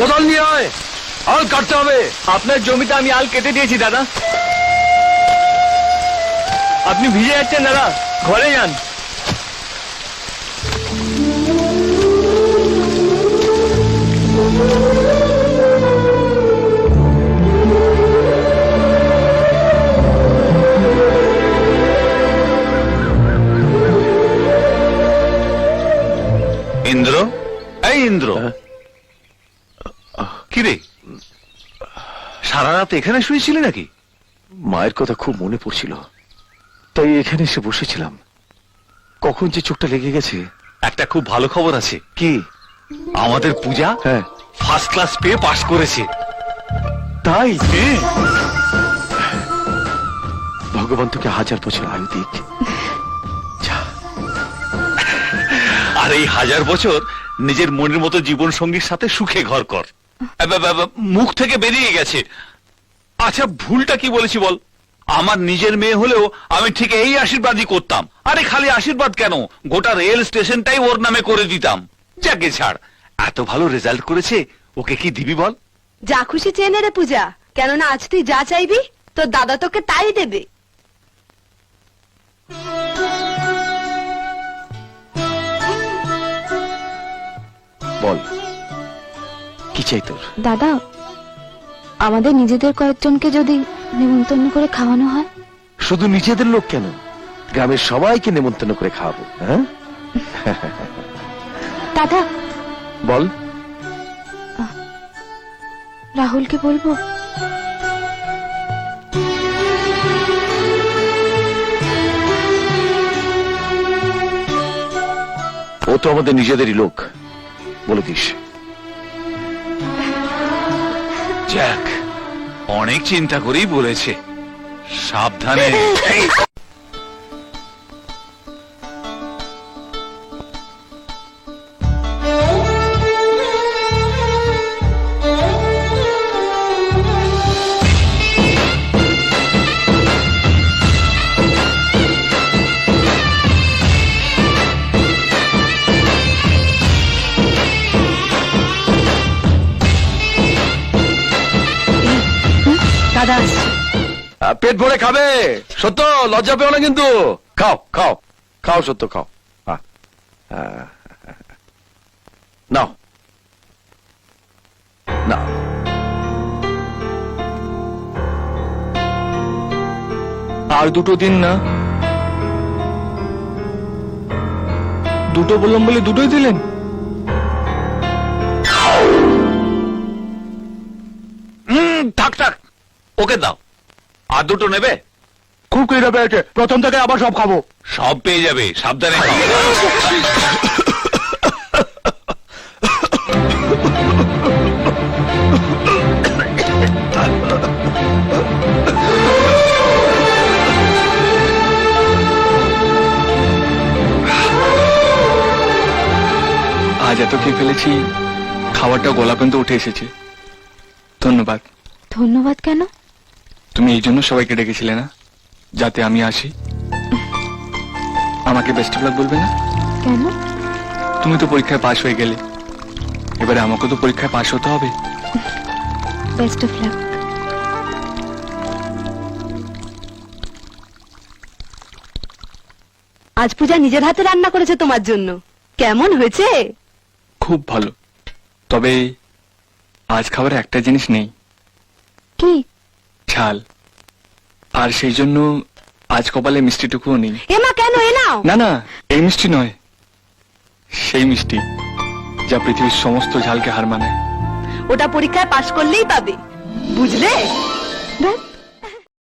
কোদাল নিয়ে আয়, আল কাটতে হবে। আপনার জমিতে আমি আল কেটে দিয়েছি দাদা। আপনি ভিজে যাচ্ছেন দাদা, ঘরে যান। ইন্দ্র, এই ইন্দ্র, কিরে সারা রাত এখানে শুয়েছিলি নাকি? মায়ের কথা খুব মনে পড়ছিল, তাই এখানে এসে বসেছিলাম। কখন যে চোখটা লেগে গেছে। একটা খুব ভালো খবর আছে। কি? আমাদের পূজা হ্যাঁ, ফার্স্ট ক্লাস পেয়ে পাশ করেছে। তাই? ভগবান তোকে 1000 বছর আয়ু দিক। আর এই 1000 বছর নিজের মনের মতো জীবন সঙ্গীর সাথে সুখে ঘর কর। মুখ থেকে বেরিয়ে গেছে। আচ্ছা, ভুলটা কি বলেছি বল? আমার নিজের মেয়ে হলেও আমি ঠিক এই আশীর্বাদই করতাম। আরে খালি আশীর্বাদ কেন, গোটা রেল স্টেশনটাই ওর নামে করে দিতাম। যাকে ছাড়, এত ভালো রেজাল্ট করেছে, ওকে কি দিবি বল? যা খুশি চেয়ে নে রে পূজা, কেননা আজ তুই যা চাইবি তোর দাদা তোকে তাই দেবে। বল, কি চাই তোর? দাদা, আমাদের নিজেদের কয়েকজনকে যদি নিমন্ত্রণ করে খাওয়ানো হয়। শুধু নিজেদের লোক কেন, গ্রামের সবাইকে নেমন্তন্ন করে খাওয়াবো। হ্যাঁ দাদা, বল। রাহুলকে বলবো? ও তো আমাদের নিজেদেরই লোক, বলে দিস। যাক, অনেক চিন্তা করেই বলেছে। সাবধানে। দাদা আসছে। পেট ভরে খাবে, সত্য, লজ্জা পেও না কিন্তু। খাও খাও খাও, সত্য খাও। নাও না, আর দুটো দিন না। দুটো বললাম বলে দুটোই দিলেন? থাক থাক, ওকে দাও। আর দুটো নেবে? খুব খিদে পেয়েছে, প্রথম থেকে আবার সব খাবো। সব পেয়ে যাবে, সাবধানে খাও। আজ এত খেয়ে ফেলেছি, খাবারটা গলা পর্যন্ত উঠে এসেছে। ধন্যবাদ। ধন্যবাদ কেন? তুমি এই জন্য সবাইকে ডেকেছিলে না, যাতে আমি আসি? আমাকে বেস্ট অফ লাক বলবে না? কেন? তুমি তো পরীক্ষায় পাশ হয়ে গেলে, এবারে আমাকে তো পরীক্ষায় পাশ হতে হবে। Best of luck. আজ পূজা নিজের হাতে রান্না করেছে তোমার জন্য, কেমন হয়েছে? খুব ভালো, তবে আজ খাবারে একটা জিনিস নেই। কি? ঝাল। আর সেই জন্য আজ কপালে মিষ্টিটুকুও নেই। এমা কেন? এ নাও। না না, এই মিষ্টি নয়, সেই মিষ্টি যা পৃথিবীর সমস্ত ঝালকে হার মানায়। ওটা পরীক্ষায় পাশ করলেই পাবে, বুঝলে? দেখ,